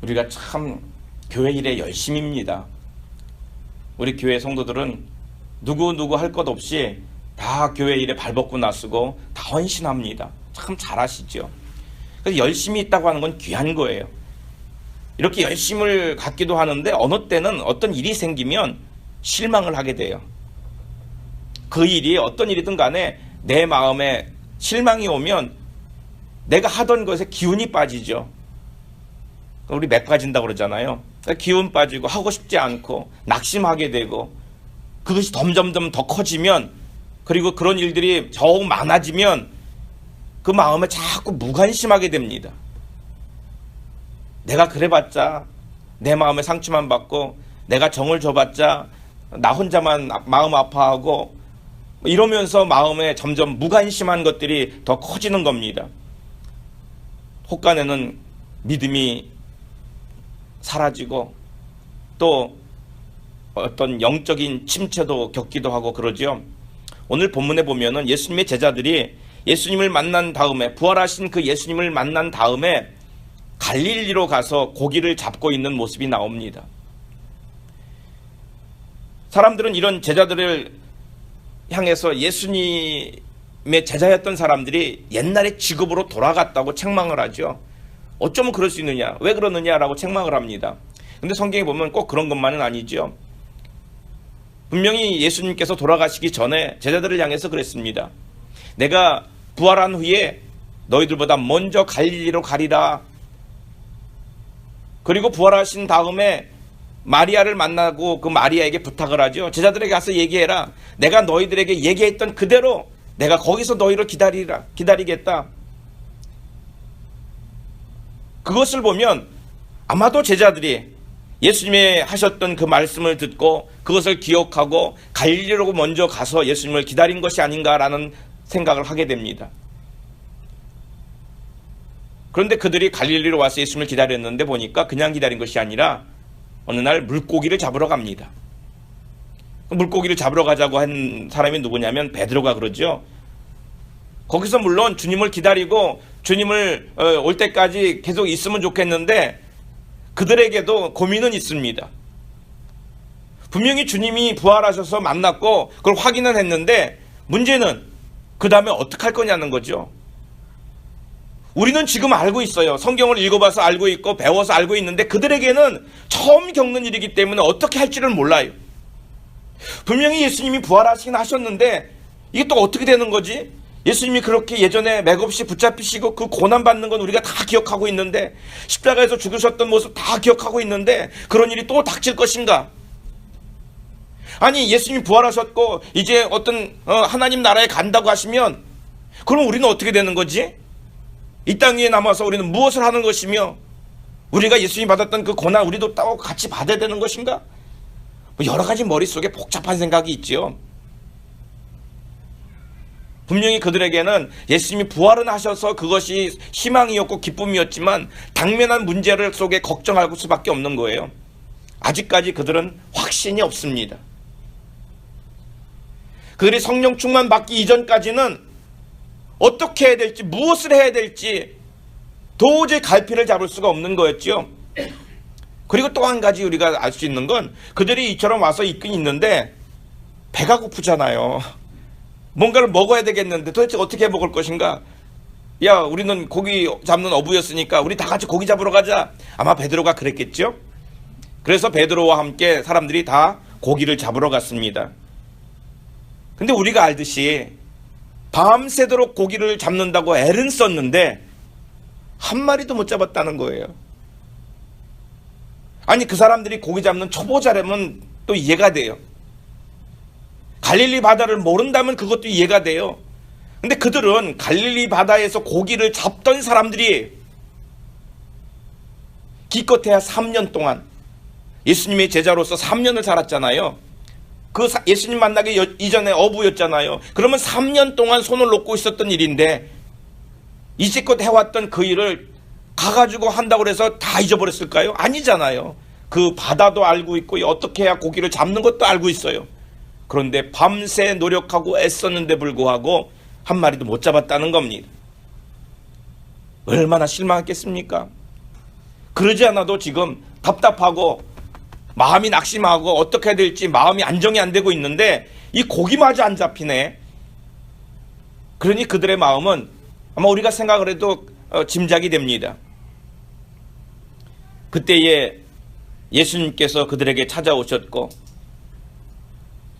우리가 참 교회 일에 열심입니다. 우리 교회 성도들은 누구 할 것 없이 다 교회 일에 발벗고 나서고 다 헌신합니다. 참 잘하시죠. 그래서 열심히 있다고 하는 건 귀한 거예요. 이렇게 열심을 갖기도 하는데 어느 때는 어떤 일이 생기면 실망을 하게 돼요. 그 일이 어떤 일이든 간에 내 마음에 실망이 오면 내가 하던 것에 기운이 빠지죠. 우리 맥 빠진다고 그러잖아요. 기운 빠지고 하고 싶지 않고 낙심하게 되고 그것이 점점점 더 커지면, 그리고 그런 일들이 더욱 많아지면 그 마음에 자꾸 무관심하게 됩니다. 내가 그래봤자 내 마음에 상처만 받고 내가 정을 줘봤자 나 혼자만 마음 아파하고 이러면서 마음에 점점 무관심한 것들이 더 커지는 겁니다. 혹간에는 믿음이 사라지고 또 어떤 영적인 침체도 겪기도 하고 그러죠. 오늘 본문에 보면은 예수님의 제자들이 예수님을 만난 다음에, 부활하신 그 예수님을 만난 다음에 갈릴리로 가서 고기를 잡고 있는 모습이 나옵니다. 사람들은 이런 제자들을 향해서 예수님의 제자였던 사람들이 옛날의 직업으로 돌아갔다고 책망을 하죠. 어쩌면 그럴 수 있느냐, 왜 그러느냐라고 책망을 합니다. 근데 성경에 보면 꼭 그런 것만은 아니죠. 분명히 예수님께서 돌아가시기 전에 제자들을 향해서 그랬습니다. 내가 부활한 후에 너희들보다 먼저 갈릴리로 가리라. 그리고 부활하신 다음에 마리아를 만나고 그 마리아에게 부탁을 하죠. 제자들에게 가서 얘기해라. 내가 너희들에게 얘기했던 그대로 내가 거기서 너희를 기다리겠다. 그것을 보면 아마도 제자들이 예수님이 하셨던 그 말씀을 듣고 그것을 기억하고 갈릴리로 먼저 가서 예수님을 기다린 것이 아닌가라는 생각을 하게 됩니다. 그런데 그들이 갈릴리로 와서 예수님을 기다렸는데 보니까 그냥 기다린 것이 아니라 어느 날 물고기를 잡으러 갑니다. 물고기를 잡으러 가자고 한 사람이 누구냐면 베드로가 그러죠. 거기서 물론 주님을 기다리고 주님을 올 때까지 계속 있으면 좋겠는데 그들에게도 고민은 있습니다. 분명히 주님이 부활하셔서 만났고 그걸 확인은 했는데 문제는 그 다음에 어떻게 할 거냐는 거죠. 우리는 지금 알고 있어요. 성경을 읽어봐서 알고 있고 배워서 알고 있는데 그들에게는 처음 겪는 일이기 때문에 어떻게 할지를 몰라요. 분명히 예수님이 부활하시긴 하셨는데 이게 또 어떻게 되는 거지? 예수님이 그렇게 예전에 맥없이 붙잡히시고 그 고난받는 건 우리가 다 기억하고 있는데, 십자가에서 죽으셨던 모습 다 기억하고 있는데 그런 일이 또 닥칠 것인가? 아니 예수님이 부활하셨고 이제 어떤 하나님 나라에 간다고 하시면 그럼 우리는 어떻게 되는 거지? 이 땅 위에 남아서 우리는 무엇을 하는 것이며 우리가 예수님이 받았던 그 고난 우리도 또 같이 받아야 되는 것인가? 여러 가지 머릿속에 복잡한 생각이 있지요. 분명히 그들에게는 예수님이 부활은 하셔서 그것이 희망이었고 기쁨이었지만 당면한 문제를 속에 걱정할 수밖에 없는 거예요. 아직까지 그들은 확신이 없습니다. 그들이 성령 충만 받기 이전까지는 어떻게 해야 될지, 무엇을 해야 될지 도저히 갈피를 잡을 수가 없는 거였죠. 그리고 또 한 가지 우리가 알 수 있는 건 그들이 이처럼 와서 있긴 있는데 배가 고프잖아요. 뭔가를 먹어야 되겠는데 도대체 어떻게 먹을 것인가? 야, 우리는 고기 잡는 어부였으니까 우리 다 같이 고기 잡으러 가자. 아마 베드로가 그랬겠죠. 그래서 베드로와 함께 사람들이 다 고기를 잡으러 갔습니다. 근데 우리가 알듯이 밤새도록 고기를 잡는다고 애는 썼는데 한 마리도 못 잡았다는 거예요. 아니 그 사람들이 고기 잡는 초보자라면 또 이해가 돼요. 갈릴리 바다를 모른다면 그것도 이해가 돼요. 근데 그들은 갈릴리 바다에서 고기를 잡던 사람들이 기껏해야 3년 동안 예수님의 제자로서 3년을 살았잖아요. 그 예수님 만나기 이전에 어부였잖아요. 그러면 3년 동안 손을 놓고 있었던 일인데 이제껏 해왔던 그 일을 가가지고 한다고 해서 다 잊어버렸을까요? 아니잖아요. 그 바다도 알고 있고 어떻게 해야 고기를 잡는 것도 알고 있어요. 그런데 밤새 노력하고 애썼는데 불구하고 한 마리도 못 잡았다는 겁니다. 얼마나 실망했겠습니까? 그러지 않아도 지금 답답하고 마음이 낙심하고 어떻게 해야 될지 마음이 안정이 안 되고 있는데 이 고기마저 안 잡히네. 그러니 그들의 마음은 아마 우리가 생각을 해도 짐작이 됩니다. 그때에 예수님께서 그들에게 찾아오셨고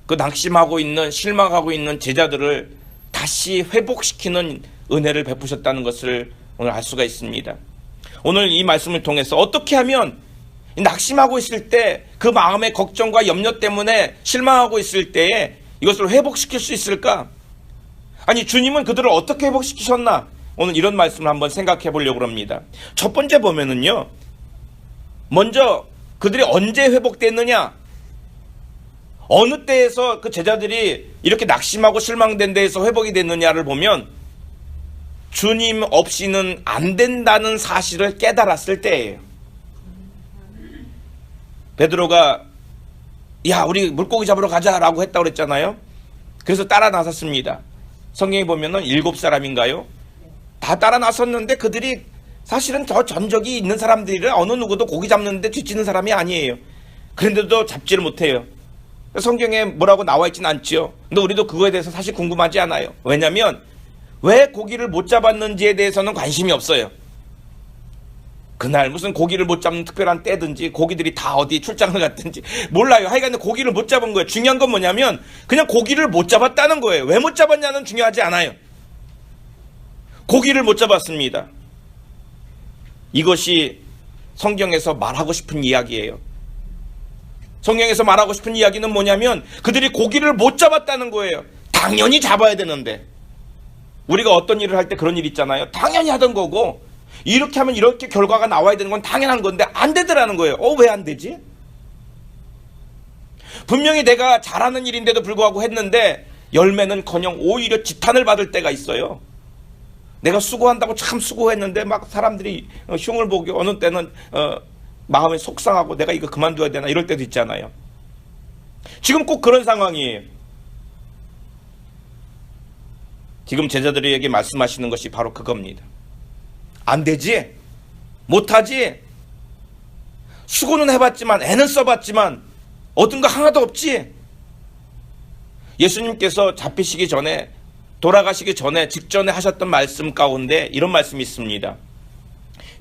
그 낙심하고 있는 실망하고 있는 제자들을 다시 회복시키는 은혜를 베푸셨다는 것을 오늘 알 수가 있습니다. 오늘 이 말씀을 통해서 어떻게 하면 낙심하고 있을 때 그 마음의 걱정과 염려 때문에 실망하고 있을 때에 이것을 회복시킬 수 있을까? 아니 주님은 그들을 어떻게 회복시키셨나? 오늘 이런 말씀을 한번 생각해 보려고 합니다. 첫 번째 보면은요, 먼저 그들이 언제 회복됐느냐, 어느 때에서 그 제자들이 이렇게 낙심하고 실망된 데에서 회복이 됐느냐를 보면 주님 없이는 안 된다는 사실을 깨달았을 때예요. 베드로가 야 우리 물고기 잡으러 가자라고 했다고 그랬잖아요. 그래서 따라 나섰습니다. 성경에 보면은 7사람인가요? 다 따라 나섰는데 그들이 사실은 더 전적이 있는 사람들이라 어느 누구도 고기 잡는데 뒤지는 사람이 아니에요. 그런데도 잡지를 못해요. 성경에 뭐라고 나와 있지는 않지요. 근데 우리도 그거에 대해서 사실 궁금하지 않아요. 왜냐하면 왜 고기를 못 잡았는지에 대해서는 관심이 없어요. 그날 무슨 고기를 못 잡는 특별한 때든지 고기들이 다 어디 출장을 갔든지 몰라요. 하여간 고기를 못 잡은 거예요. 중요한 건 뭐냐면 그냥 고기를 못 잡았다는 거예요. 왜 못 잡았냐는 중요하지 않아요. 고기를 못 잡았습니다. 이것이 성경에서 말하고 싶은 이야기예요. 성경에서 말하고 싶은 이야기는 뭐냐면 그들이 고기를 못 잡았다는 거예요. 당연히 잡아야 되는데 우리가 어떤 일을 할 때 그런 일 있잖아요. 당연히 하던 거고 이렇게 하면 이렇게 결과가 나와야 되는 건 당연한 건데 안 되더라는 거예요. 왜 안 되지? 분명히 내가 잘하는 일인데도 불구하고 했는데 열매는커녕 오히려 지탄을 받을 때가 있어요. 내가 수고한다고 참 수고했는데 막 사람들이 흉을 보고 어느 때는 마음이 속상하고 내가 이거 그만둬야 되나 이럴 때도 있잖아요. 지금 꼭 그런 상황이에요. 지금 제자들에게 말씀하시는 것이 바로 그겁니다. 안 되지? 못하지? 수고는 해봤지만 애는 써봤지만 얻은 거 하나도 없지? 예수님께서 잡히시기 전에 돌아가시기 전에 직전에 하셨던 말씀 가운데 이런 말씀이 있습니다.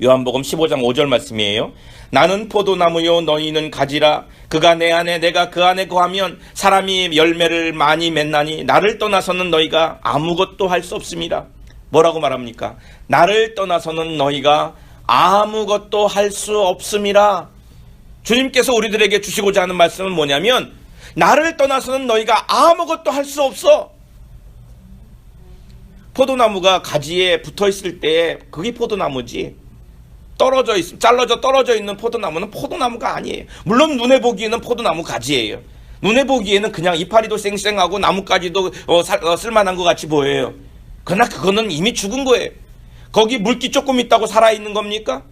요한복음 15장 5절 말씀이에요. 나는 포도나무요 너희는 가지라. 그가 내 안에 내가 그 안에 거하면 사람이 열매를 많이 맺나니 나를 떠나서는 너희가 아무것도 할 수 없습니다. 뭐라고 말합니까? 나를 떠나서는 너희가 아무것도 할 수 없음이라. 주님께서 우리들에게 주시고자 하는 말씀은 뭐냐면 나를 떠나서는 너희가 아무것도 할 수 없어. 포도나무가 가지에 붙어있을 때 그게 포도나무지, 잘라져 떨어져 있는 포도나무는 포도나무가 아니에요. 물론 눈에 보기에는 포도나무 가지예요. 눈에 보기에는 그냥 이파리도 쌩쌩하고 나뭇가지도 쓸만한 것 같이 보여요. 그러나 그거는 이미 죽은 거예요. 거기 물기 조금 있다고 살아있는 겁니까?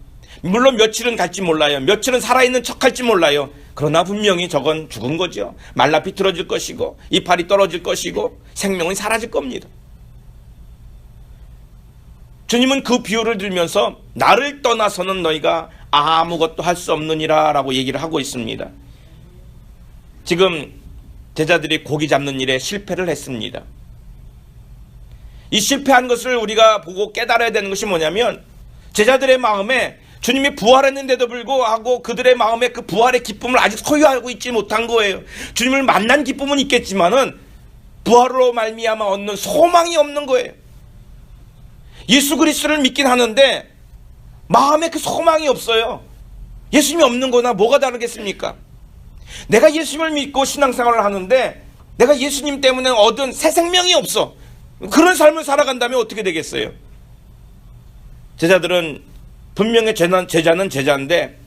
물론 며칠은 갈지 몰라요. 며칠은 살아있는 척할지 몰라요. 그러나 분명히 저건 죽은 거죠. 말라 비틀어질 것이고 이파리 떨어질 것이고 생명이 사라질 겁니다. 주님은 그 비유를 들면서 나를 떠나서는 너희가 아무것도 할 수 없느니라 라고 얘기를 하고 있습니다. 지금 제자들이 고기 잡는 일에 실패를 했습니다. 이 실패한 것을 우리가 보고 깨달아야 되는 것이 뭐냐면 제자들의 마음에 주님이 부활했는데도 불구하고 그들의 마음에 그 부활의 기쁨을 아직 소유하고 있지 못한 거예요. 주님을 만난 기쁨은 있겠지만은 부활로 말미암아 얻는 소망이 없는 거예요. 예수 그리스도를 믿긴 하는데 마음에 그 소망이 없어요. 예수님이 없는 거나 뭐가 다르겠습니까? 내가 예수님을 믿고 신앙생활을 하는데 내가 예수님 때문에 얻은 새 생명이 없어. 그런 삶을 살아간다면 어떻게 되겠어요? 제자들은 분명히 제자는 제자인데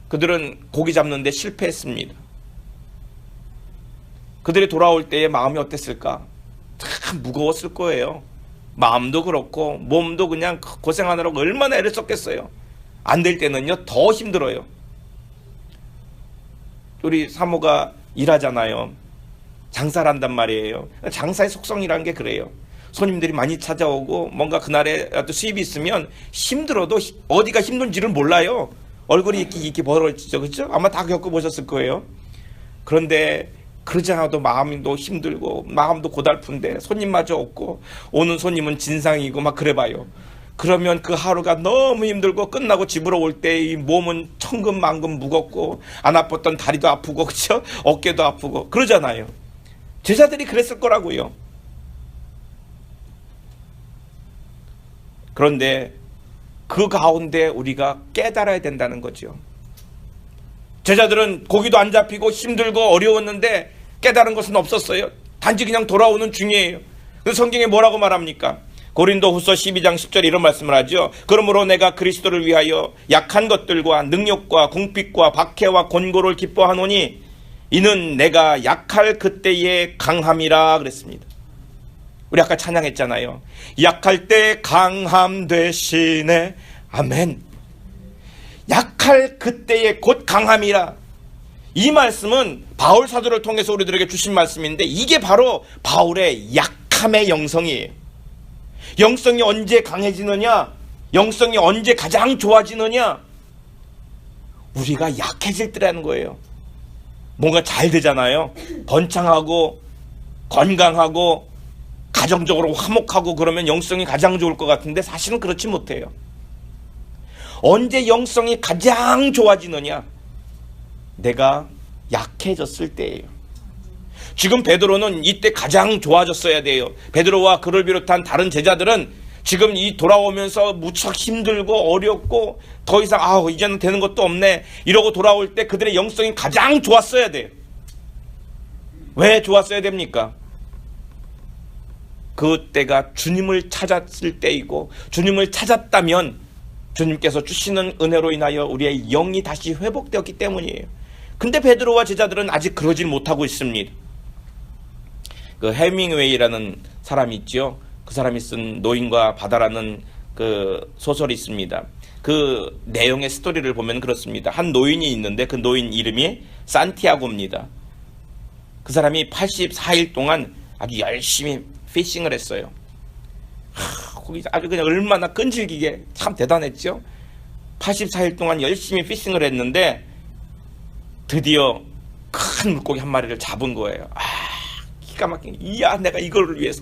그들은 고기 잡는데 실패했습니다. 그들이 돌아올 때의 마음이 어땠을까? 참 무거웠을 거예요. 마음도 그렇고 몸도 그냥 고생하느라고 얼마나 애를 썼겠어요. 안 될 때는요 더 힘들어요. 우리 사모가 일하잖아요. 장사를 한단 말이에요. 장사의 속성이라는 게 그래요. 손님들이 많이 찾아오고 뭔가 그날에 또 수입이 있으면 힘들어도 어디가 힘든지를 몰라요. 얼굴이 이렇게 벌어지죠. 그렇죠? 아마 다 겪어보셨을 거예요. 그런데 그러지 않아도 마음도 힘들고 마음도 고달픈데 손님마저 없고 오는 손님은 진상이고 막 그래봐요. 그러면 그 하루가 너무 힘들고 끝나고 집으로 올 때 이 몸은 천근만근 무겁고 안 아팠던 다리도 아프고 그렇죠? 어깨도 아프고 그러잖아요. 제자들이 그랬을 거라고요. 그런데 그 가운데 우리가 깨달아야 된다는 거죠. 제자들은 고기도 안 잡히고 힘들고 어려웠는데 깨달은 것은 없었어요. 단지 그냥 돌아오는 중이에요. 그래서 성경에 뭐라고 말합니까? 고린도후서 12장 10절에 이런 말씀을 하죠. 그러므로 내가 그리스도를 위하여 약한 것들과 능욕과 궁핍과 박해와 곤고를 기뻐하노니 이는 내가 약할 그때의 강함이라 그랬습니다. 우리 아까 찬양했잖아요. 약할 때 강함 되시네. 아멘. 약할 그때의 곧 강함이라. 이 말씀은 바울 사도를 통해서 우리들에게 주신 말씀인데 이게 바로 바울의 약함의 영성이에요. 영성이 언제 강해지느냐? 영성이 언제 가장 좋아지느냐? 우리가 약해질 때라는 거예요. 뭔가 잘 되잖아요. 번창하고 건강하고 가정적으로 화목하고 그러면 영성이 가장 좋을 것 같은데 사실은 그렇지 못해요. 언제 영성이 가장 좋아지느냐? 내가 약해졌을 때예요. 지금 베드로는 이때 가장 좋아졌어야 돼요. 베드로와 그를 비롯한 다른 제자들은 지금 이 돌아오면서 무척 힘들고 어렵고 더 이상 이제는 되는 것도 없네 이러고 돌아올 때 그들의 영성이 가장 좋았어야 돼요. 왜 좋았어야 됩니까? 그때가 주님을 찾았을 때이고 주님을 찾았다면 주님께서 주시는 은혜로 인하여 우리의 영이 다시 회복되었기 때문이에요. 근데 베드로와 제자들은 아직 그러질 못하고 있습니다. 그 해밍웨이라는 사람이 있죠. 그 사람이 쓴 노인과 바다라는 그 소설이 있습니다. 그 내용의 스토리를 보면 그렇습니다. 한 노인이 있는데 그 노인 이름이 산티아고입니다. 그 사람이 84일 동안 아주 열심히 피싱을 했어요. 거기 아주 그냥 얼마나 끈질기게 참 대단했죠. 84일 동안 열심히 피싱을 했는데 드디어 큰 물고기 한 마리를 잡은 거예요. 기가 막히게. 이야, 내가 이거를 위해서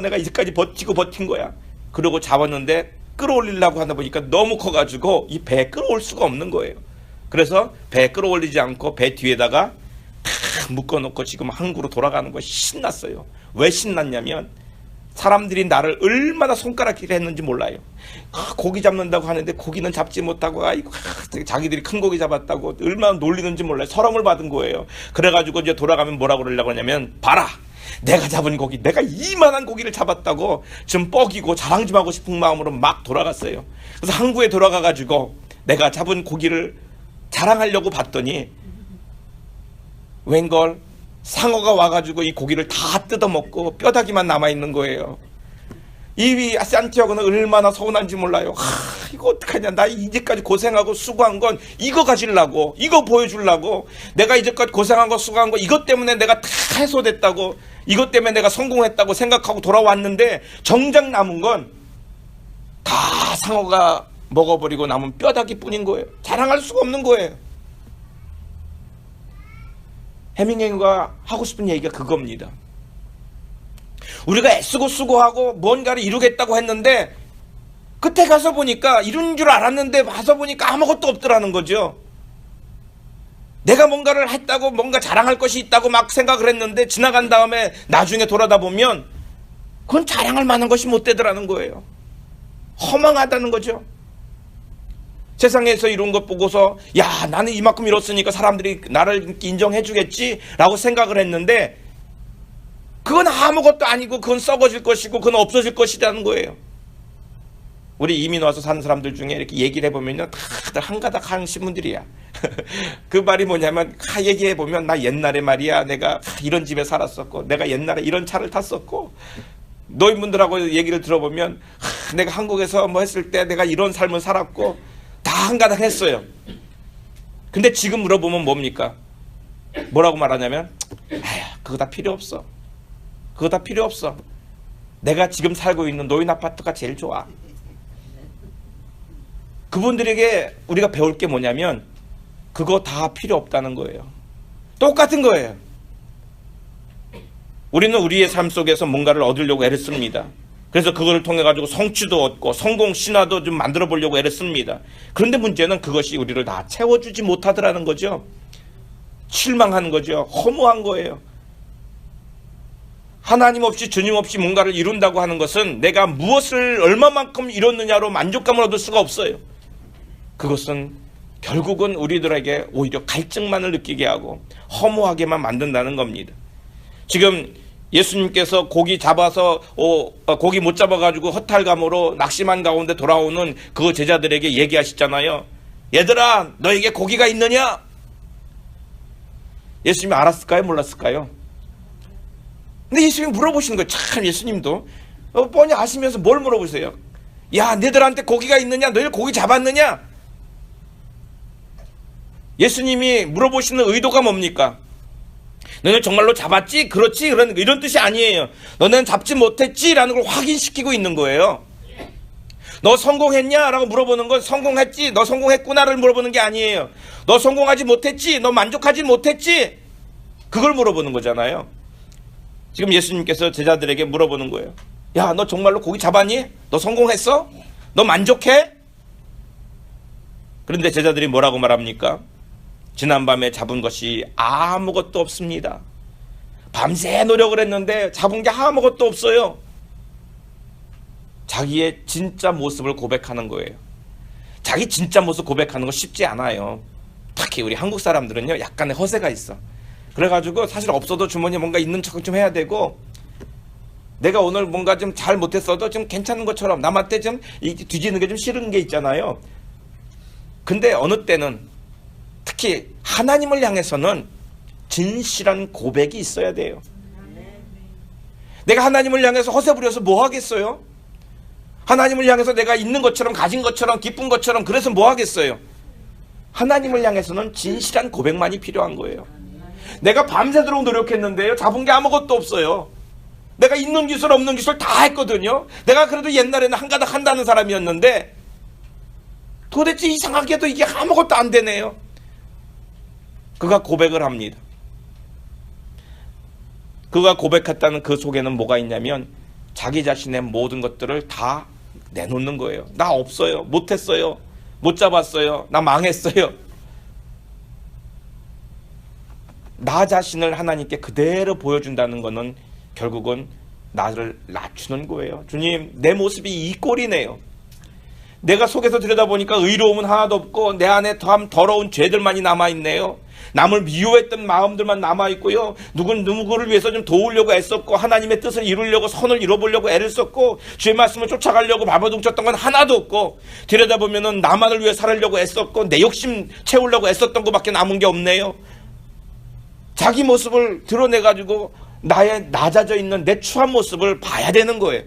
내가 이제까지 버틴 거야. 그러고 잡았는데 끌어올리려고 하다 보니까 너무 커가지고 이 배에 끌어올 수가 없는 거예요. 그래서 배에 끌어올리지 않고 배 뒤에다가 탁 묶어놓고 지금 항구로 돌아가는 거에 신났어요. 왜 신났냐면 사람들이 나를 얼마나 손가락질을 했는지 몰라요. 고기 잡는다고 하는데 고기는 잡지 못하고 자기들이 큰 고기 잡았다고 얼마나 놀리는지 몰라요. 서름을 받은 거예요. 그래가지고 이제 돌아가면 뭐라고 그러려고 하냐면 봐라, 내가 잡은 고기, 내가 이만한 고기를 잡았다고 좀 뻐기고 자랑 좀 하고 싶은 마음으로 막 돌아갔어요. 그래서 항구에 돌아가가지고 내가 잡은 고기를 자랑하려고 봤더니 웬걸 상어가 와가지고 이 고기를 다 뜯어먹고 뼈다귀만 남아있는 거예요. 이 산티아고는 얼마나 서운한지 몰라요. 이거 어떡하냐, 나 이제까지 고생하고 수고한 건 이거 가지려고, 이거 보여주려고, 내가 이제까지 고생한 거 수고한 거 이것 때문에 내가 다 해소됐다고, 이것 때문에 내가 성공했다고 생각하고 돌아왔는데 정작 남은 건 다 상어가 먹어버리고 남은 뼈다귀 뿐인 거예요. 자랑할 수가 없는 거예요. 해밍웨이가 하고 싶은 얘기가 그겁니다. 우리가 애쓰고 수고하고 뭔가를 이루겠다고 했는데 끝에 가서 보니까 이룬 줄 알았는데 와서 보니까 아무것도 없더라는 거죠. 내가 뭔가를 했다고 뭔가 자랑할 것이 있다고 막 생각을 했는데 지나간 다음에 나중에 돌아다 보면 그건 자랑할 만한 것이 못 되더라는 거예요. 허망하다는 거죠. 세상에서 이룬 것 보고서 야, 나는 이만큼 이뤘으니까 사람들이 나를 인정해 주겠지 라고 생각을 했는데 그건 아무것도 아니고 그건 썩어질 것이고 그건 없어질 것이라는 거예요. 우리 이민 와서 사는 사람들 중에 이렇게 얘기를 해보면요, 다들 한가닥 하는 신분들이야. 그 말이 뭐냐면 얘기해보면 나 옛날에 말이야 내가 이런 집에 살았었고 내가 옛날에 이런 차를 탔었고, 노인분들하고 얘기를 들어보면 내가 한국에서 뭐 했을 때 내가 이런 삶을 살았고 다 한가닥 했어요. 근데 지금 물어보면 뭡니까? 뭐라고 말하냐면 그거 다 필요 없어. 그거 다 필요 없어. 내가 지금 살고 있는 노인 아파트가 제일 좋아. 그분들에게 우리가 배울 게 뭐냐면 그거 다 필요 없다는 거예요. 똑같은 거예요. 우리는 우리의 삶 속에서 뭔가를 얻으려고 애를 씁니다. 그래서 그걸 통해 가지고 성취도 얻고 성공 신화도 좀 만들어 보려고 애를 씁니다. 그런데 문제는 그것이 우리를 다 채워주지 못하더라는 거죠. 실망한 거죠. 허무한 거예요. 하나님 없이 주님 없이 뭔가를 이룬다고 하는 것은 내가 무엇을 얼마만큼 이뤘느냐로 만족감을 얻을 수가 없어요. 그것은 결국은 우리들에게 오히려 갈증만을 느끼게 하고 허무하게만 만든다는 겁니다. 지금 예수님께서 고기 잡아서 고기 못 잡아가지고 허탈감으로 낙심한 가운데 돌아오는 그 제자들에게 얘기하시잖아요. 얘들아, 너에게 고기가 있느냐? 예수님이 알았을까요? 몰랐을까요? 근데 예수님이 물어보시는 거예요. 참, 예수님도 뻔히 아시면서 뭘 물어보세요? 야, 너희들한테 고기가 있느냐? 너희들 고기 잡았느냐? 예수님이 물어보시는 의도가 뭡니까? 너는 정말로 잡았지? 그렇지? 이런 뜻이 아니에요. 너는 잡지 못했지? 라는 걸 확인시키고 있는 거예요. 너 성공했냐? 라고 물어보는 건 성공했지? 너 성공했구나를 물어보는 게 아니에요. 너 성공하지 못했지? 너 만족하지 못했지? 그걸 물어보는 거잖아요. 지금 예수님께서 제자들에게 물어보는 거예요. 야, 너 정말로 고기 잡았니? 너 성공했어? 너 만족해? 그런데 제자들이 뭐라고 말합니까? 지난밤에 잡은 것이 아무것도 없습니다. 밤새 노력을 했는데 잡은 게 아무것도 없어요. 자기의 진짜 모습을 고백하는 거예요. 자기 진짜 모습 고백하는 거 쉽지 않아요. 특히 우리 한국 사람들은요, 약간의 허세가 있어. 그래가지고 사실 없어도 주머니에 뭔가 있는 척 좀 해야 되고, 내가 오늘 뭔가 좀 잘 못했어도 좀 괜찮은 것처럼 남한테 좀 뒤지는 게 좀 싫은 게 있잖아요. 근데 어느 때는 특히 하나님을 향해서는 진실한 고백이 있어야 돼요. 내가 하나님을 향해서 허세 부려서 뭐 하겠어요? 하나님을 향해서 내가 있는 것처럼 가진 것처럼 기쁜 것처럼 그래서 뭐 하겠어요? 하나님을 향해서는 진실한 고백만이 필요한 거예요. 내가 밤새도록 노력했는데요, 잡은 게 아무것도 없어요. 내가 있는 기술 없는 기술 다 했거든요. 내가 그래도 옛날에는 한 가닥 한다는 사람이었는데 도대체 이상하게도 이게 아무것도 안 되네요. 그가 고백을 합니다. 그가 고백했다는 그 속에는 뭐가 있냐면 자기 자신의 모든 것들을 다 내놓는 거예요. 나 없어요. 못했어요. 못 잡았어요. 나 망했어요. 나 자신을 하나님께 그대로 보여준다는 것은 결국은 나를 낮추는 거예요. 주님, 내 모습이 이 꼴이네요. 내가 속에서 들여다보니까 의로움은 하나도 없고 내 안에 더러운 죄들만이 남아있네요. 남을 미워했던 마음들만 남아있고요. 누구를 위해서 좀 도우려고 애썼고 하나님의 뜻을 이루려고 선을 이뤄보려고 애를 썼고 주의 말씀을 쫓아가려고 발버둥쳤던 건 하나도 없고 들여다보면은 나만을 위해 살으려고 애썼고 내 욕심 채우려고 애썼던 것밖에 남은 게 없네요. 자기 모습을 드러내가지고 나의 낮아져 있는 내 추한 모습을 봐야 되는 거예요.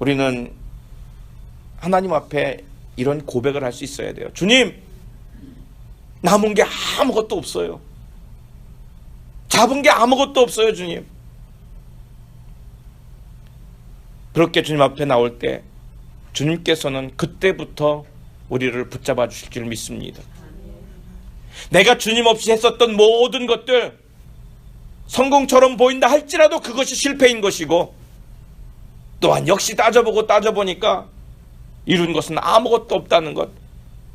우리는 하나님 앞에 이런 고백을 할 수 있어야 돼요. 주님, 남은 게 아무것도 없어요. 잡은 게 아무것도 없어요, 주님. 그렇게 주님 앞에 나올 때 주님께서는 그때부터 우리를 붙잡아 주실 줄 믿습니다. 내가 주님 없이 했었던 모든 것들 성공처럼 보인다 할지라도 그것이 실패인 것이고, 또한 역시 따져보니까 이룬 것은 아무것도 없다는 것,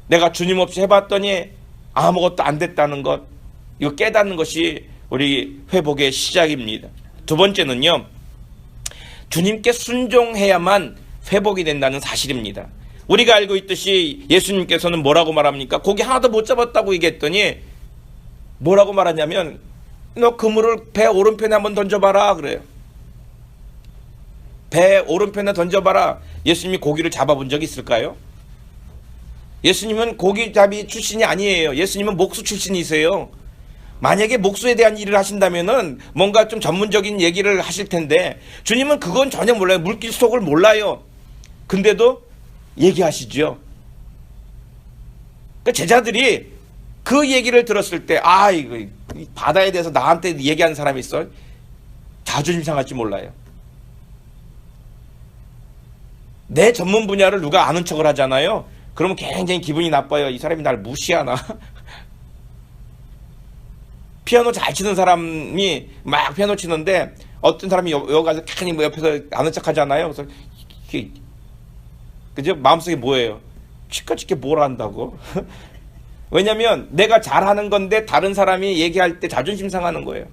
내가 주님 없이 해봤더니 아무것도 안 됐다는 것, 이거 깨닫는 것이 우리 회복의 시작입니다. 두 번째는요, 주님께 순종해야만 회복이 된다는 사실입니다. 우리가 알고 있듯이 예수님께서는 뭐라고 말합니까? 고기 하나도 못 잡았다고 얘기했더니 뭐라고 말하냐면 너 그물을 배 오른편에 한번 던져봐라 그래요. 배 오른편에 던져봐라. 예수님이 고기를 잡아본 적이 있을까요? 예수님은 고기잡이 출신이 아니에요. 예수님은 목수 출신이세요. 만약에 목수에 대한 일을 하신다면은 뭔가 좀 전문적인 얘기를 하실 텐데 주님은 그건 전혀 몰라요. 물길 속을 몰라요. 근데도 얘기하시죠. 그 제자들이 그 얘기를 들었을 때, 이거 이 바다에 대해서 나한테 얘기하는 사람이 있어. 자존심 상할지 몰라요. 내 전문 분야를 누가 아는 척을 하잖아요. 그러면 굉장히 기분이 나빠요. 이 사람이 날 무시하나? 피아노 잘 치는 사람이 막 피아노 치는데 어떤 사람이 여기 가서 괜히 뭐 옆에서 아는 척 하잖아요. 그래서 그죠? 마음속에 뭐예요? 치카치게 뭘 한다고? 왜냐면 내가 잘하는 건데 다른 사람이 얘기할 때 자존심 상하는 거예요.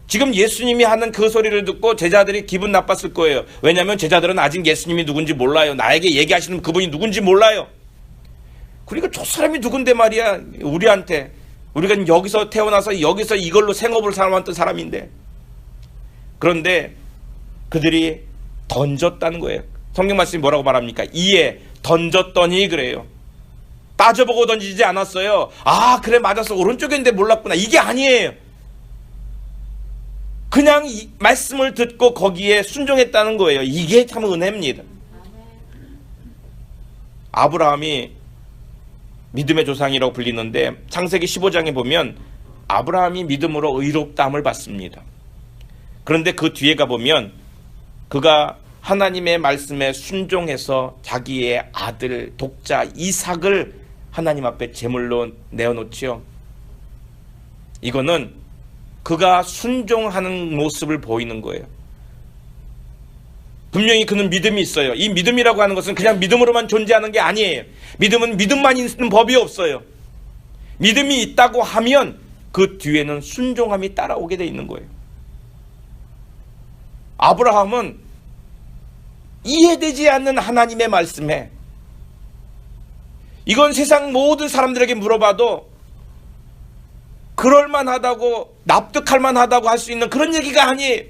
지금 예수님이 하는 그 소리를 듣고 제자들이 기분 나빴을 거예요. 왜냐면 제자들은 아직 예수님이 누군지 몰라요. 나에게 얘기하시는 그분이 누군지 몰라요. 그러니까 저 사람이 누군데 말이야. 우리한테. 우리가 여기서 태어나서 여기서 이걸로 생업을 살아왔던 사람인데. 그런데 그들이 던졌다는 거예요. 성경 말씀이 뭐라고 말합니까? 이에 던졌더니 그래요. 따져보고 던지지 않았어요. 그래 맞았어. 오른쪽인데 몰랐구나. 이게 아니에요. 그냥 이 말씀을 듣고 거기에 순종했다는 거예요. 이게 참 은혜입니다. 아브라함이 믿음의 조상이라고 불리는데 창세기 15장에 보면 아브라함이 믿음으로 의롭다함을 받습니다. 그런데 그 뒤에 가보면 그가 하나님의 말씀에 순종해서 자기의 아들 독자 이삭을 하나님 앞에 제물로 내어놓지요. 이거는 그가 순종하는 모습을 보이는 거예요. 분명히 그는 믿음이 있어요. 이 믿음이라고 하는 것은 그냥 믿음으로만 존재하는 게 아니에요. 믿음은 믿음만 있는 법이 없어요. 믿음이 있다고 하면 그 뒤에는 순종함이 따라오게 돼 있는 거예요. 아브라함은 이해되지 않는 하나님의 말씀에, 이건 세상 모든 사람들에게 물어봐도 그럴만하다고 납득할 만하다고 할 수 있는 그런 얘기가 아니에요.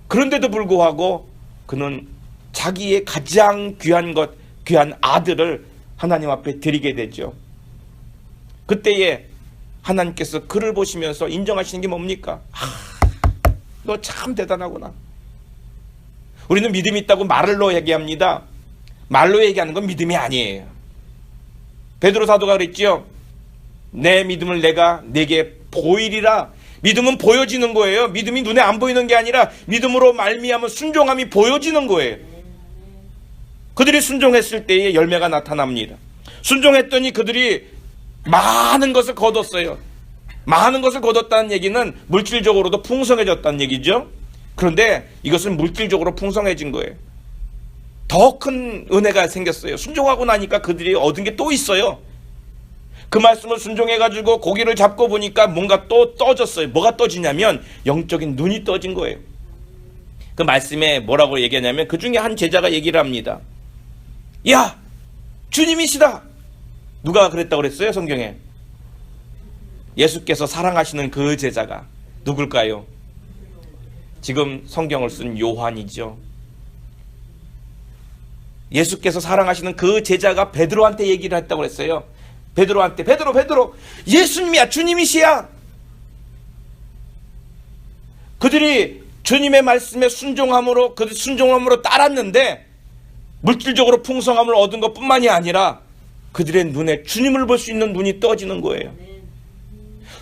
그런데도 불구하고 그는 자기의 가장 귀한 것, 귀한 아들을 하나님 앞에 드리게 되죠. 그때에 하나님께서 그를 보시면서 인정하시는 게 뭡니까? 너 참 대단하구나. 우리는 믿음이 있다고 말로 얘기합니다. 말로 얘기하는 건 믿음이 아니에요. 베드로 사도가 그랬죠. 내 믿음을 내가 내게 보이리라. 믿음은 보여지는 거예요. 믿음이 눈에 안 보이는 게 아니라 믿음으로 말미암은 순종함이 보여지는 거예요. 그들이 순종했을 때에 열매가 나타납니다. 순종했더니 그들이 많은 것을 거뒀어요. 많은 것을 거뒀다는 얘기는 물질적으로도 풍성해졌다는 얘기죠. 그런데 이것은 물질적으로 풍성해진 거예요. 더 큰 은혜가 생겼어요. 순종하고 나니까 그들이 얻은 게 또 있어요. 그 말씀을 순종해가지고 고기를 잡고 보니까 뭔가 또 떠졌어요. 뭐가 떠지냐면 영적인 눈이 떠진 거예요. 그 말씀에 뭐라고 얘기하냐면 그 중에 한 제자가 얘기를 합니다. 야, 주님이시다. 누가 그랬다고 그랬어요? 성경에. 예수께서 사랑하시는 그 제자가 누굴까요? 지금 성경을 쓴 요한이죠. 예수께서 사랑하시는 그 제자가 베드로한테 얘기를 했다고 그랬어요. 베드로한테 베드로 예수님이야, 주님이시야. 그들이 주님의 말씀에 순종함으로 따랐는데 물질적으로 풍성함을 얻은 것뿐만이 아니라 그들의 눈에 주님을 볼 수 있는 눈이 떠지는 거예요.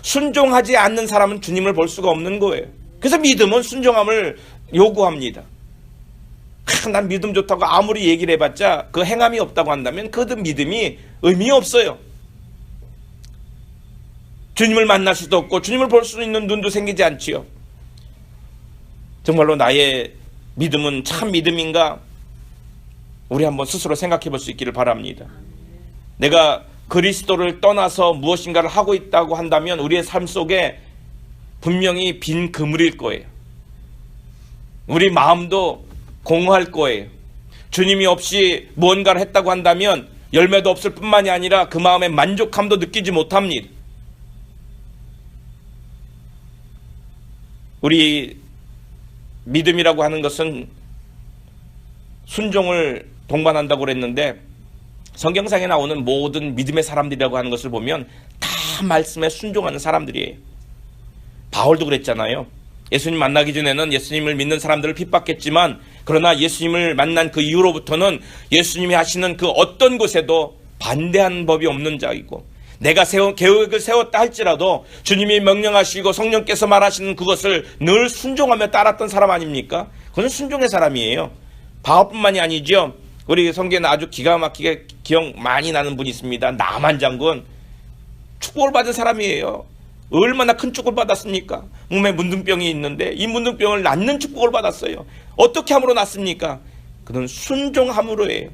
순종하지 않는 사람은 주님을 볼 수가 없는 거예요. 그래서 믿음은 순종함을 요구합니다. 난 믿음 좋다고 아무리 얘기를 해봤자 그 행함이 없다고 한다면 그 믿음이 의미 없어요. 주님을 만날 수도 없고 주님을 볼 수 있는 눈도 생기지 않지요. 정말로 나의 믿음은 참 믿음인가? 우리 한번 스스로 생각해 볼 수 있기를 바랍니다. 내가 그리스도를 떠나서 무엇인가를 하고 있다고 한다면 우리의 삶 속에 분명히 빈 그물일 거예요. 우리 마음도 공허할 거예요. 주님이 없이 무언가를 했다고 한다면 열매도 없을 뿐만이 아니라 그 마음의 만족함도 느끼지 못합니다. 우리 믿음이라고 하는 것은 순종을 동반한다고 그랬는데 성경상에 나오는 모든 믿음의 사람들이라고 하는 것을 보면 다 말씀에 순종하는 사람들이에요. 바울도 그랬잖아요. 예수님 만나기 전에는 예수님을 믿는 사람들을 핍박했지만 그러나 예수님을 만난 그 이후로부터는 예수님이 하시는 그 어떤 곳에도 반대하는 법이 없는 자이고 내가 계획을 세웠다 할지라도 주님이 명령하시고 성령께서 말하시는 그것을 늘 순종하며 따랐던 사람 아닙니까? 그건 순종의 사람이에요. 바울뿐만이 아니죠. 우리 성경에는 아주 기가 막히게 기억 많이 나는 분이 있습니다. 나만 장군. 축복을 받은 사람이에요. 얼마나 큰 축복을 받았습니까? 몸에 문둥병이 있는데 이 문둥병을 낫는 축복을 받았어요. 어떻게 함으로 낫습니까? 그는 순종함으로예요.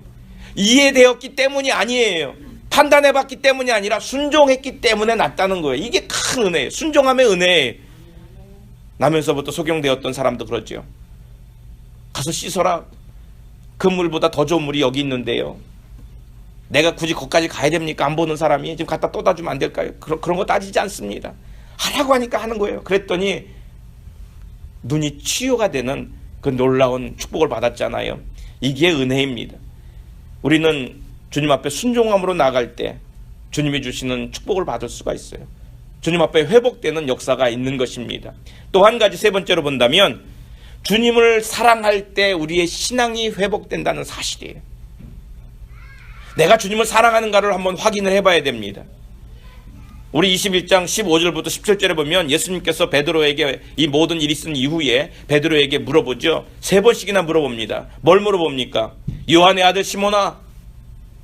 이해되었기 때문이 아니에요. 판단해봤기 때문이 아니라 순종했기 때문에 낫다는 거예요. 이게 큰 은혜예요. 순종함의 은혜예요. 나면서부터 소경되었던 사람도 그러죠. 가서 씻어라. 그 물보다 더 좋은 물이 여기 있는데요. 내가 굳이 거기까지 가야 됩니까? 안 보는 사람이 지금 갖다 떠다 주면 안 될까요? 그런 거 따지지 않습니다. 하라고 하니까 하는 거예요. 그랬더니 눈이 치유가 되는 그 놀라운 축복을 받았잖아요. 이게 은혜입니다. 우리는 주님 앞에 순종함으로 나갈 때 주님이 주시는 축복을 받을 수가 있어요. 주님 앞에 회복되는 역사가 있는 것입니다. 또 한 가지 세 번째로 본다면 주님을 사랑할 때 우리의 신앙이 회복된다는 사실이에요. 내가 주님을 사랑하는가를 한번 확인을 해봐야 됩니다. 우리 21장 15절부터 17절에 보면 예수님께서 베드로에게 이 모든 일이 있은 이후에 베드로에게 물어보죠. 3번씩이나 물어봅니다. 뭘 물어봅니까? 요한의 아들 시몬아,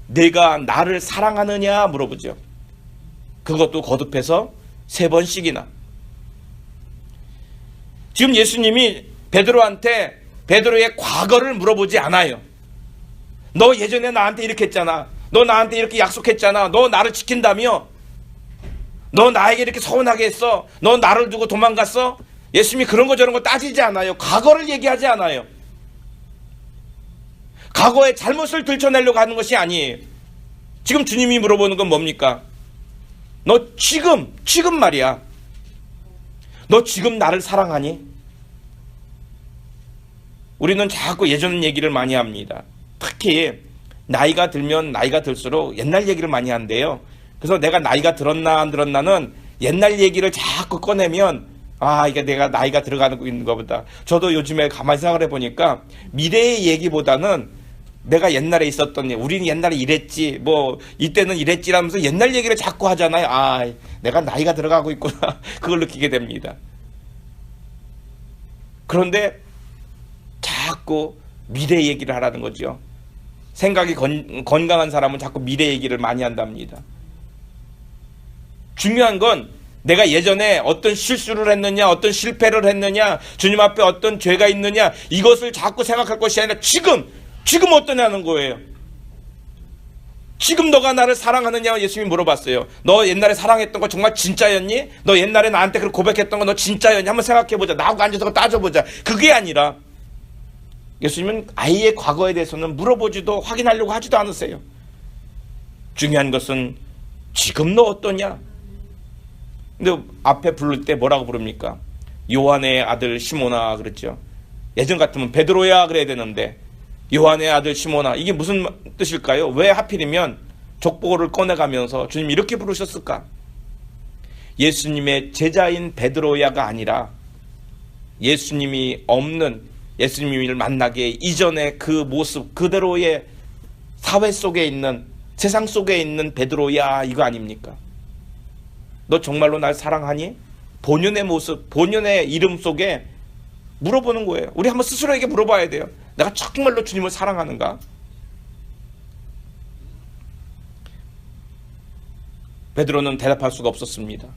내가 나를 사랑하느냐 물어보죠. 그것도 거듭해서 3번씩이나. 지금 예수님이 베드로한테 베드로의 과거를 물어보지 않아요. 너 예전에 나한테 이렇게 했잖아. 너 나한테 이렇게 약속했잖아. 너 나를 지킨다며. 너 나에게 이렇게 서운하게 했어. 너 나를 두고 도망갔어. 예수님이 그런 거 저런 거 따지지 않아요. 과거를 얘기하지 않아요. 과거의 잘못을 들춰내려고 하는 것이 아니에요. 지금 주님이 물어보는 건 뭡니까? 너 지금 말이야. 너 지금 나를 사랑하니? 우리는 자꾸 예전 얘기를 많이 합니다. 특히 나이가 들면 나이가 들수록 옛날 얘기를 많이 한대요. 그래서 내가 나이가 들었나 안 들었나는 옛날 얘기를 자꾸 꺼내면 이게 내가 나이가 들어가고 있는 것보다. 저도 요즘에 가만히 생각을 해보니까 미래의 얘기보다는 내가 옛날에 있었던 일, 우리는 옛날에 이랬지, 뭐 이때는 이랬지라면서 옛날 얘기를 자꾸 하잖아요. 내가 나이가 들어가고 있구나. 그걸 느끼게 됩니다. 그런데 자꾸 미래 얘기를 하라는 거죠. 생각이 건강한 사람은 자꾸 미래 얘기를 많이 한답니다. 중요한 건 내가 예전에 어떤 실수를 했느냐, 어떤 실패를 했느냐, 주님 앞에 어떤 죄가 있느냐, 이것을 자꾸 생각할 것이 아니라 지금 어떠냐는 거예요. 지금 너가 나를 사랑하느냐 예수님이 물어봤어요. 너 옛날에 사랑했던 거 정말 진짜였니? 너 옛날에 나한테 그렇게 고백했던 거 너 진짜였니? 한번 생각해보자. 나하고 앉아서 따져보자. 그게 아니라 예수님은 아이의 과거에 대해서는 물어보지도 확인하려고 하지도 않으세요. 중요한 것은 지금 너 어떠냐? 근데 앞에 부를 때 뭐라고 부릅니까? 요한의 아들 시몬아 그랬죠. 예전 같으면 베드로야 그래야 되는데 요한의 아들 시몬아, 이게 무슨 뜻일까요? 왜 하필이면 족보를 꺼내가면서 주님이 이렇게 부르셨을까? 예수님의 제자인 베드로야가 아니라 예수님이 없는, 예수님을 만나기 이전의 그 모습 그대로의 사회 속에 있는, 세상 속에 있는 베드로야, 이거 아닙니까? 너 정말로 날 사랑하니? 본연의 모습, 본연의 이름 속에 물어보는 거예요. 우리 한번 스스로에게 물어봐야 돼요. 내가 정말로 주님을 사랑하는가? 베드로는 대답할 수가 없었습니다.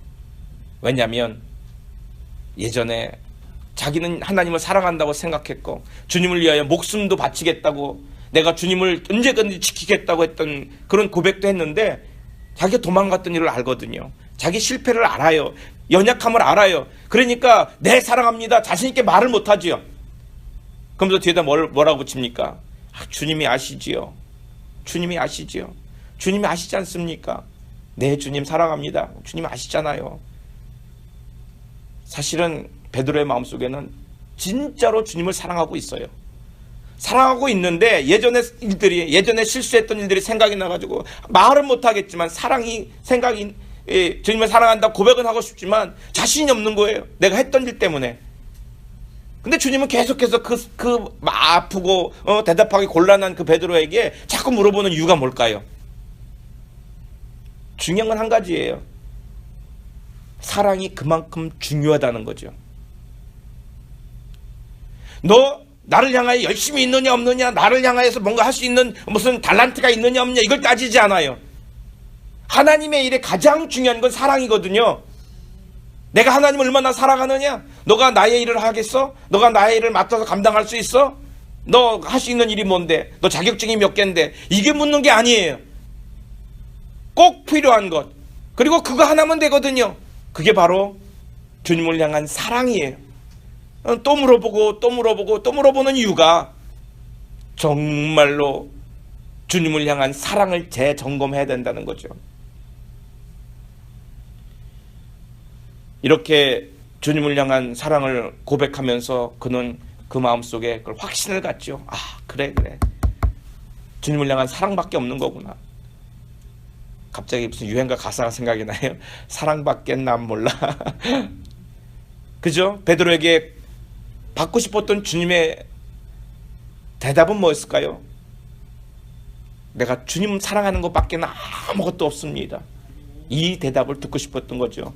왜냐하면 예전에 자기는 하나님을 사랑한다고 생각했고 주님을 위하여 목숨도 바치겠다고, 내가 주님을 언제든지 지키겠다고 했던 그런 고백도 했는데 자기가 도망갔던 일을 알거든요. 자기 실패를 알아요. 연약함을 알아요. 그러니까 네 사랑합니다 자신 있게 말을 못하지요. 그러면서 뒤에다 뭐라고 붙입니까? 주님이 아시지요. 주님이 아시지요. 주님이 아시지 않습니까? 네, 주님 사랑합니다. 주님 아시잖아요. 사실은 베드로의 마음속에는 진짜로 주님을 사랑하고 있어요. 사랑하고 있는데 예전에 실수했던 일들이 생각이 나가지고 말은 못하겠지만 생각이 주님을 사랑한다 고백은 하고 싶지만 자신이 없는 거예요. 내가 했던 일 때문에. 근데 주님은 계속해서 그 아프고 대답하기 곤란한 그 베드로에게 자꾸 물어보는 이유가 뭘까요? 중요한 건 한 가지예요. 사랑이 그만큼 중요하다는 거죠. 너 나를 향하여 열심히 있느냐 없느냐, 나를 향하여서 뭔가 할 수 있는 무슨 달란트가 있느냐 없느냐, 이걸 따지지 않아요. 하나님의 일에 가장 중요한 건 사랑이거든요. 내가 하나님을 얼마나 사랑하느냐? 너가 나의 일을 하겠어? 너가 나의 일을 맡아서 감당할 수 있어? 너 할 수 있는 일이 뭔데? 너 자격증이 몇 개인데? 이게 묻는 게 아니에요. 꼭 필요한 것, 그리고 그거 하나면 되거든요. 그게 바로 주님을 향한 사랑이에요. 또 물어보고 또 물어보고 또 물어보는 이유가 정말로 주님을 향한 사랑을 재점검해야 된다는 거죠. 이렇게 주님을 향한 사랑을 고백하면서 그는 그 마음속에 그걸 확신을 갖죠. 아, 그래 주님을 향한 사랑밖에 없는 거구나. 갑자기 무슨 유행가 가사가 생각이 나요. 사랑밖에 난 몰라. 그죠? 베드로에게 받고 싶었던 주님의 대답은 뭐였을까요? 내가 주님 사랑하는 것밖에 아무것도 없습니다. 이 대답을 듣고 싶었던 거죠.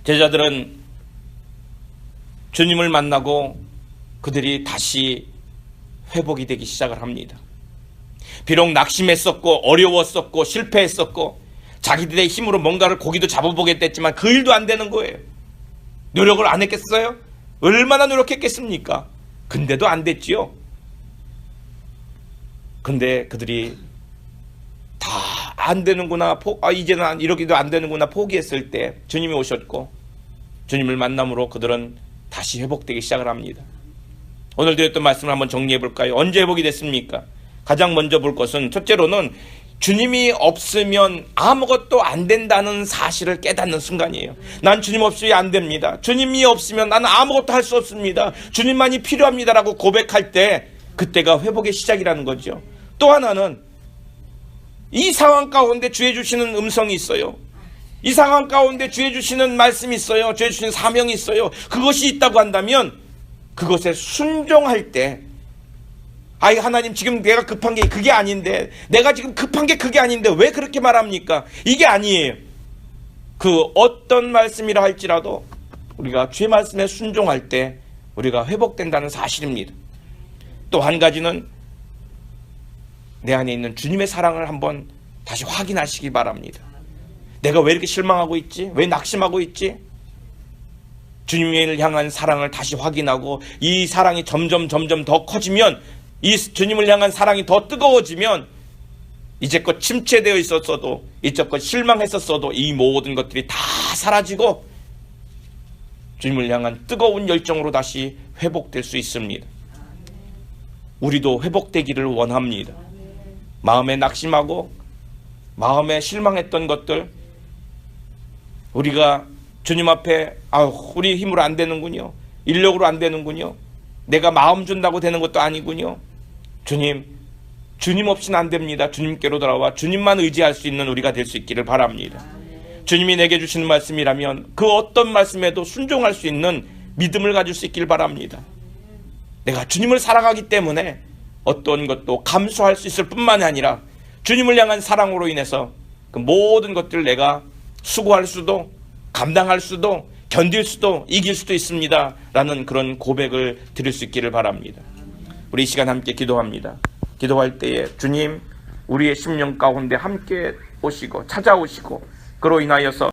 제자들은 주님을 만나고 그들이 다시 회복이 되기 시작을 합니다. 비록 낙심했었고 어려웠었고 실패했었고 자기들의 힘으로 뭔가를 고기도 잡아보겠다 했지만 그 일도 안 되는 거예요. 노력을 안 했겠어요? 얼마나 노력했겠습니까? 근데도 안 됐지요. 근데 그들이 다 안 되는구나, 이제는 이렇게도 안 되는구나 포기했을 때 주님이 오셨고 주님을 만남으로 그들은 다시 회복되기 시작을 합니다. 오늘 드렸던 말씀을 한번 정리해 볼까요? 언제 회복이 됐습니까? 가장 먼저 볼 것은 첫째로는 주님이 없으면 아무것도 안 된다는 사실을 깨닫는 순간이에요. 난 주님 없이 안 됩니다. 주님이 없으면 나는 아무것도 할 수 없습니다. 주님만이 필요합니다라고 고백할 때 그때가 회복의 시작이라는 거죠. 또 하나는 이 상황 가운데 주의 주시는 음성이 있어요. 이 상황 가운데 주의 주시는 말씀이 있어요. 주의 주시는 사명이 있어요. 그것이 있다고 한다면 그것에 순종할 때 아이 하나님 지금 내가 급한 게 그게 아닌데, 내가 지금 급한 게 그게 아닌데 왜 그렇게 말합니까? 이게 아니에요. 그 어떤 말씀이라 할지라도 우리가 주의 말씀에 순종할 때 우리가 회복된다는 사실입니다. 또 한 가지는 내 안에 있는 주님의 사랑을 한번 다시 확인하시기 바랍니다. 내가 왜 이렇게 실망하고 있지? 왜 낙심하고 있지? 주님을 향한 사랑을 다시 확인하고 이 사랑이 점점 더 커지면, 이 주님을 향한 사랑이 더 뜨거워지면 이제껏 침체되어 있었어도, 이제껏 실망했었어도 이 모든 것들이 다 사라지고 주님을 향한 뜨거운 열정으로 다시 회복될 수 있습니다. 우리도 회복되기를 원합니다. 마음에 낙심하고 마음에 실망했던 것들, 우리가 주님 앞에 우리 힘으로 안 되는군요, 인력으로 안 되는군요, 내가 마음 준다고 되는 것도 아니군요, 주님 없이는 안 됩니다. 주님께로 돌아와 주님만 의지할 수 있는 우리가 될 수 있기를 바랍니다. 주님이 내게 주시는 말씀이라면 그 어떤 말씀에도 순종할 수 있는 믿음을 가질 수 있기를 바랍니다. 내가 주님을 사랑하기 때문에 어떤 것도 감수할 수 있을 뿐만 아니라 주님을 향한 사랑으로 인해서 그 모든 것들을 내가 수고할 수도, 감당할 수도, 견딜 수도, 이길 수도 있습니다 라는 그런 고백을 드릴 수 있기를 바랍니다. 우리 이 시간 함께 기도합니다. 기도할 때에 주님, 우리의 심령 가운데 함께 오시고 찾아오시고 그로 인하여서